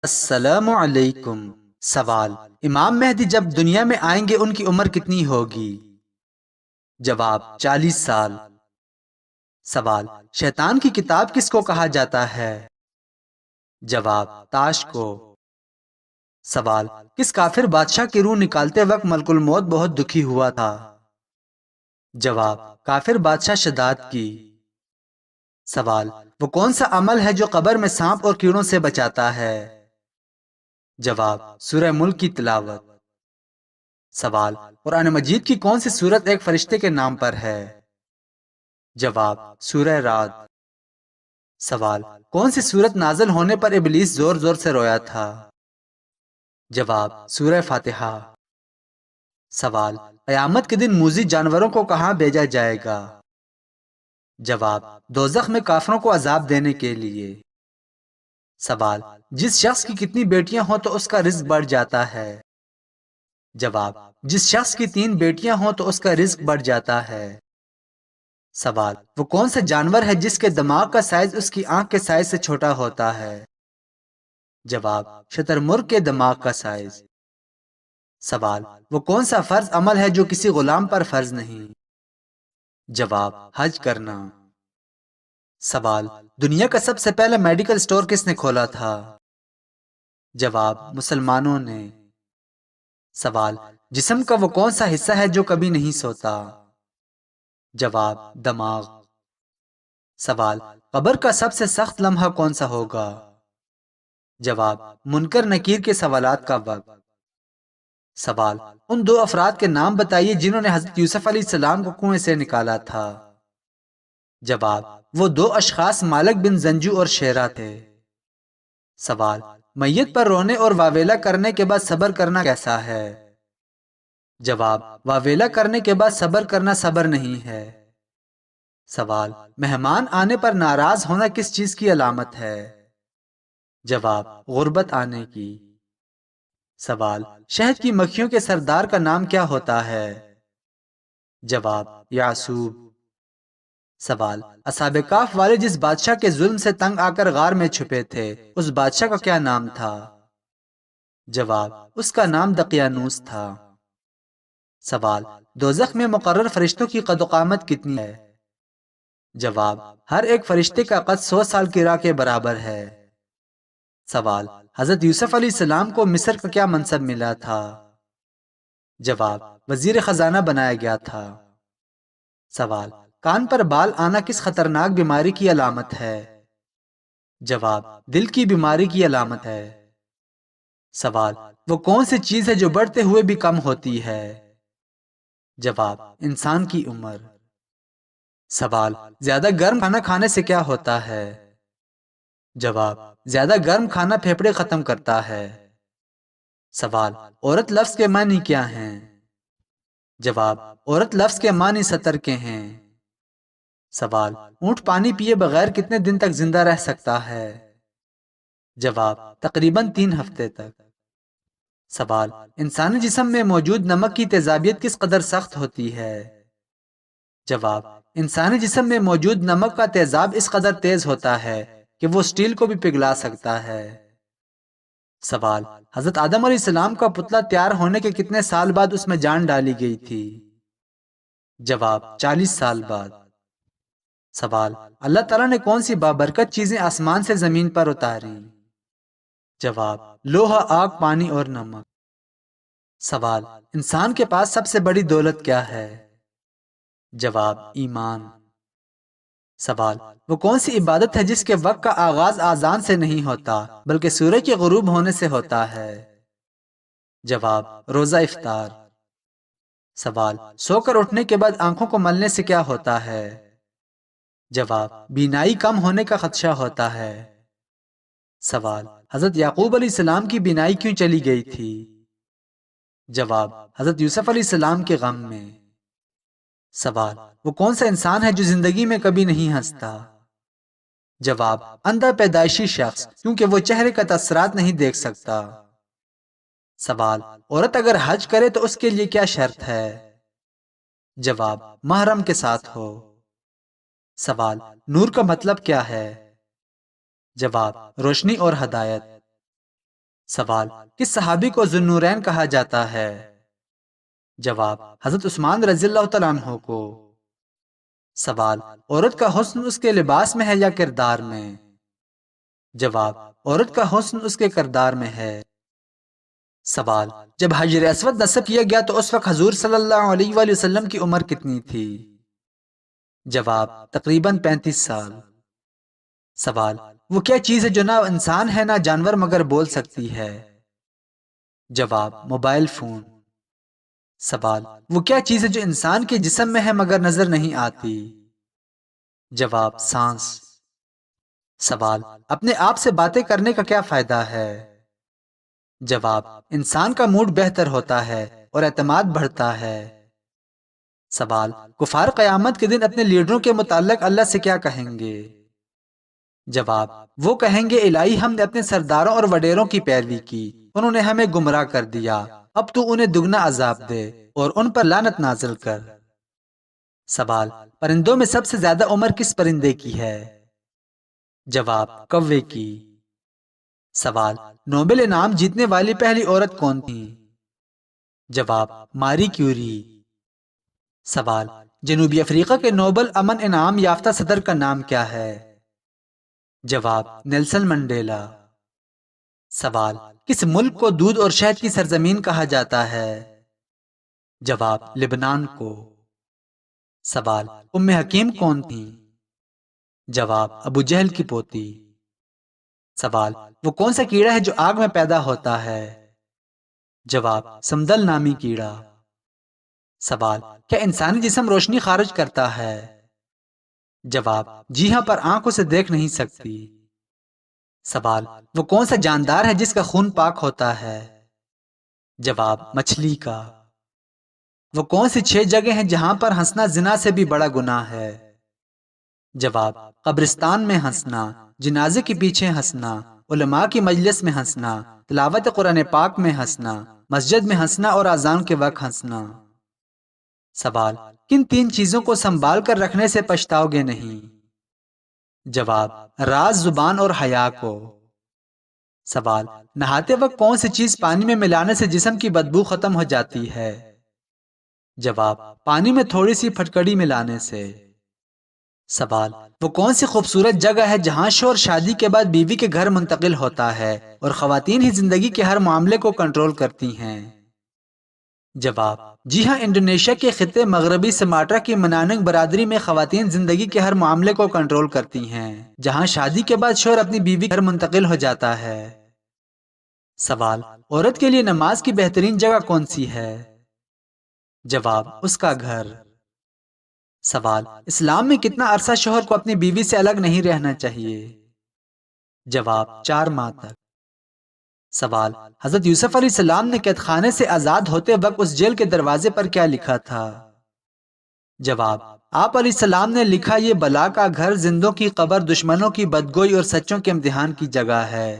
السلام علیکم۔ سوال: امام مہدی جب دنیا میں آئیں گے ان کی عمر کتنی ہوگی؟ جواب: 40 سال۔ سوال: شیطان کی کتاب کس کو کہا جاتا ہے؟ جواب: تاش کو۔ سوال: کس کافر بادشاہ کی روح نکالتے وقت ملک الموت بہت دکھی ہوا تھا؟ جواب: کافر بادشاہ شداد کی۔ سوال: وہ کون سا عمل ہے جو قبر میں سانپ اور کیڑوں سے بچاتا ہے؟ جواب: سورہ ملک کی تلاوت۔ سوال: قرآن مجید کی کون سی سورت ایک فرشتے کے نام پر ہے؟ جواب: سورہ رعد۔ سوال: کون سی سورت نازل ہونے پر ابلیس زور زور سے رویا تھا؟ جواب: سورہ فاتحہ۔ سوال: قیامت کے دن موذی جانوروں کو کہاں بھیجا جائے گا؟ جواب: دوزخ میں کافروں کو عذاب دینے کے لیے۔ سوال: جس شخص کی کتنی بیٹیاں ہوں تو اس کا رزق بڑھ جاتا ہے؟ جواب: جس شخص کی 3 بیٹیاں ہوں تو اس کا رزق بڑھ جاتا ہے۔ سوال: وہ کون سا جانور ہے جس کے دماغ کا سائز اس کی آنکھ کے سائز سے چھوٹا ہوتا ہے؟ جواب: شتر مرغ کے دماغ کا سائز۔ سوال: وہ کون سا فرض عمل ہے جو کسی غلام پر فرض نہیں؟ جواب: حج کرنا۔ سوال: دنیا کا سب سے پہلا میڈیکل سٹور کس نے کھولا تھا؟ جواب: مسلمانوں نے۔ سوال: جسم کا وہ کون سا حصہ ہے جو کبھی نہیں سوتا؟ جواب: دماغ۔ سوال: قبر کا سب سے سخت لمحہ کون سا ہوگا؟ جواب: منکر نکیر کے سوالات کا وقت۔ سوال: ان 2 افراد کے نام بتائیے جنہوں نے حضرت یوسف علیہ السلام کو کنویں سے نکالا تھا؟ جواب: وہ 2 اشخاص مالک بن زنجو اور شیرہ تھے۔ سوال: میت پر رونے اور واویلا کرنے کے بعد صبر کرنا کیسا ہے؟ جواب: واویلا کرنے کے بعد صبر کرنا صبر نہیں ہے۔ سوال: مہمان آنے پر ناراض ہونا کس چیز کی علامت ہے؟ جواب: غربت آنے کی۔ سوال: شہد کی مکھیوں کے سردار کا نام کیا ہوتا ہے؟ جواب: یعصوب۔ سوال: اصحاب کہف والے جس بادشاہ کے ظلم سے تنگ آ کر غار میں چھپے تھے اس بادشاہ کا کیا نام تھا؟ جواب: اس کا نام دقیانوس تھا۔ سوال: دوزخ میں مقرر فرشتوں کی قد و قامت کتنی ہے؟ جواب: ہر ایک فرشتے کا قد 100 سال کی راہ کے برابر ہے۔ سوال: حضرت یوسف علیہ السلام کو مصر کا کیا منصب ملا تھا؟ جواب: وزیر خزانہ بنایا گیا تھا۔ سوال: کان پر بال آنا کس خطرناک بیماری کی علامت ہے؟ جواب: دل کی بیماری کی علامت ہے۔ سوال: وہ کون سی چیز ہے جو بڑھتے ہوئے بھی کم ہوتی ہے؟ جواب: انسان کی عمر۔ سوال: زیادہ گرم کھانا کھانے سے کیا ہوتا ہے؟ جواب: زیادہ گرم کھانا پھیپھڑے ختم کرتا ہے۔ سوال: عورت لفظ کے معنی کیا ہیں؟ جواب: عورت لفظ کے معنی 70 کے ہیں۔ سوال: اونٹ پانی پیے بغیر کتنے دن تک زندہ رہ سکتا ہے؟ جواب: تقریباً 3 ہفتے تک۔ سوال: انسانی جسم میں موجود نمک کی تیزابیت کس قدر سخت ہوتی ہے؟ جواب: انسانی جسم میں موجود نمک کا تیزاب اس قدر تیز ہوتا ہے کہ وہ سٹیل کو بھی پگھلا سکتا ہے۔ سوال: حضرت آدم علیہ السلام کا پتلا تیار ہونے کے کتنے سال بعد اس میں جان ڈالی گئی تھی؟ جواب: 40 سال بعد۔ سوال: اللہ تعالیٰ نے کون سی بابرکت چیزیں آسمان سے زمین پر اتاری؟ جواب: لوہا، آگ، پانی اور نمک۔ سوال: انسان کے پاس سب سے بڑی دولت کیا ہے؟ جواب: ایمان۔ سوال: وہ کون سی عبادت ہے جس کے وقت کا آغاز آذان سے نہیں ہوتا بلکہ سورج کے غروب ہونے سے ہوتا ہے؟ جواب: روزہ افطار۔ سوال: سو کر اٹھنے کے بعد آنکھوں کو ملنے سے کیا ہوتا ہے؟ جواب: بینائی کم ہونے کا خدشہ ہوتا ہے۔ سوال: حضرت یعقوب علیہ السلام کی بینائی کیوں چلی گئی تھی؟ جواب: حضرت یوسف علیہ السلام کے غم میں۔ سوال: وہ کون سا انسان ہے جو زندگی میں کبھی نہیں ہنستا؟ جواب: اندھا پیدائشی شخص، کیونکہ وہ چہرے کا تاثرات نہیں دیکھ سکتا۔ سوال: عورت اگر حج کرے تو اس کے لیے کیا شرط ہے؟ جواب: محرم کے ساتھ ہو۔ سوال: نور کا مطلب کیا ہے؟ جواب: روشنی اور ہدایت۔ سوال، کس صحابی کو ذوالنورین کہا جاتا ہے؟ جواب، حضرت عثمان رضی اللہ تعالیٰ عنہ کو۔ سوال، عورت کا حسن اس کے لباس میں ہے یا کردار میں؟ جواب، عورت کا حسن اس کے کردار میں ہے۔ سوال، جب حجر اسود نصب کیا گیا تو اس وقت حضور صلی اللہ علیہ وآلہ وسلم کی عمر کتنی تھی؟ جواب، تقریباً 35 سال۔ سوال، وہ کیا چیز ہے جو نہ انسان ہے نہ جانور مگر بول سکتی ہے؟ جواب، موبائل فون۔ سوال، وہ کیا چیز ہے جو انسان کے جسم میں ہے مگر نظر نہیں آتی؟ جواب، سانس۔ سوال، اپنے آپ سے باتیں کرنے کا کیا فائدہ ہے؟ جواب، انسان کا موڈ بہتر ہوتا ہے اور اعتماد بڑھتا ہے۔ سوال، کفار قیامت کے دن اپنے لیڈروں کے متعلق اللہ سے کیا کہیں گے؟ جواب، وہ کہیں گے الہی ہم نے اپنے سرداروں اور وڈیروں کی پیروی کی، انہوں نے ہمیں گمراہ کر دیا، اب تو انہیں دگنا عذاب دے اور ان پر لعنت نازل کر۔ سوال، پرندوں میں سب سے زیادہ عمر کس پرندے کی ہے؟ جواب، کوے کی۔ سوال، نوبل انعام جیتنے والی پہلی عورت کون تھی؟ جواب، ماری کیوری۔ سوال، جنوبی افریقہ کے نوبل امن انعام یافتہ صدر کا نام کیا ہے؟ جواب، نیلسن منڈیلا۔ سوال، کس ملک کو دودھ اور شہد کی سرزمین کہا جاتا ہے؟ جواب، لبنان کو۔ سوال، ام حکیم کون تھی؟ جواب، ابو جہل کی پوتی۔ سوال، وہ کون سا کیڑا ہے جو آگ میں پیدا ہوتا ہے؟ جواب، سمدل نامی کیڑا۔ سوال، کیا انسانی جسم روشنی خارج کرتا ہے؟ جواب، جی ہاں، پر آنکھوں سے دیکھ نہیں سکتی۔ سوال، وہ کون سا جاندار ہے جس کا خون پاک ہوتا ہے؟ جواب، مچھلی کا۔ وہ کون سی 6 جگہ ہیں جہاں پر ہنسنا زنا سے بھی بڑا گناہ ہے؟ جواب، قبرستان میں ہنسنا، جنازے کے پیچھے ہنسنا، علماء کی مجلس میں ہنسنا، تلاوت قرآن پاک میں ہنسنا، مسجد میں ہنسنا اور اذان کے وقت ہنسنا۔ سوال، کن 3 چیزوں کو سنبھال کر رکھنے سے پچھتاؤ گے نہیں؟ جواب، راز، زبان اور حیا کو۔ سوال، نہاتے وقت کون سی چیز پانی میں ملانے سے جسم کی بدبو ختم ہو جاتی ہے؟ جواب، پانی میں تھوڑی سی پھٹکڑی ملانے سے۔ سوال، وہ کون سی خوبصورت جگہ ہے جہاں شوہر شادی کے بعد بیوی کے گھر منتقل ہوتا ہے اور خواتین ہی زندگی کے ہر معاملے کو کنٹرول کرتی ہیں؟ جواب، جی ہاں، انڈونیشیا کے خطے مغربی سماٹرا کی مناننگ برادری میں خواتین زندگی کے ہر معاملے کو کنٹرول کرتی ہیں، جہاں شادی کے بعد شوہر اپنی بیوی کے گھر منتقل ہو جاتا ہے۔ سوال، عورت کے لیے نماز کی بہترین جگہ کون سی ہے؟ جواب، اس کا گھر۔ سوال، اسلام میں کتنا عرصہ شوہر کو اپنی بیوی سے الگ نہیں رہنا چاہیے؟ جواب، 4 ماہ تک۔ سوال، حضرت یوسف علیہ السلام نے قید خانے سے آزاد ہوتے وقت اس جیل کے دروازے پر کیا لکھا تھا؟ جواب، آپ علیہ السلام نے لکھا، یہ بلا کا گھر، زندوں کی قبر، دشمنوں کی بدگوئی اور سچوں کے امتحان کی جگہ ہے۔